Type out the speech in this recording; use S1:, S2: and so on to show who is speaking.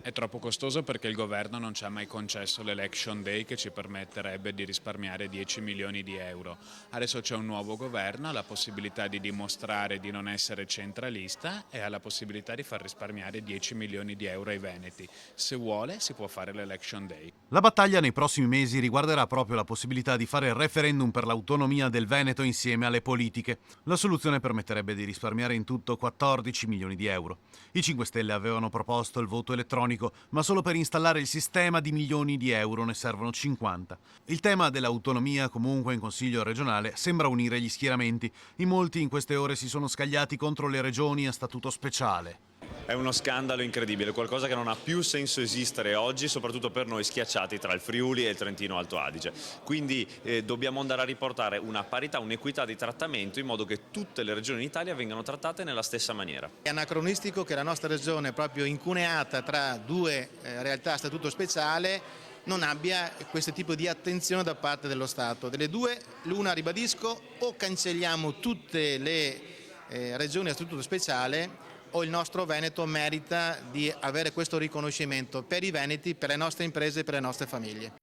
S1: È troppo costoso perché il governo non ci ha mai concesso l'Election Day che ci permetterebbe di risparmiare 10 milioni di euro. Adesso c'è un nuovo governo, ha la possibilità di dimostrare di non essere centralista e ha la possibilità di far risparmiare 10 milioni di euro ai veneti. Se vuole si può fare l'Election Day.
S2: La battaglia nei prossimi mesi riguarderà proprio la possibilità di fare il referendum per l'autonomia del Veneto insieme alle politiche. La soluzione permetterebbe di risparmiare in tutto 14 milioni di euro. I 5 Stelle avevano proposto il voto elettronico, ma solo per installare il sistema di milioni di euro ne servono 50. Il tema dell'autonomia comunque in Consiglio regionale sembra unire gli schieramenti. In molti in queste ore si sono scagliati contro le regioni a statuto speciale.
S3: È uno scandalo incredibile, qualcosa che non ha più senso esistere oggi, soprattutto per noi schiacciati tra il Friuli e il Trentino Alto Adige. Quindi dobbiamo andare a riportare una parità, un'equità di trattamento in modo che tutte le regioni d'Italia vengano trattate nella stessa maniera.
S4: È anacronistico che la nostra regione, proprio incuneata tra due realtà a statuto speciale, non abbia questo tipo di attenzione da parte dello Stato. Delle due, l'una ribadisco, o cancelliamo tutte le regioni a statuto speciale o il nostro Veneto merita di avere questo riconoscimento per i veneti, per le nostre imprese e per le nostre famiglie.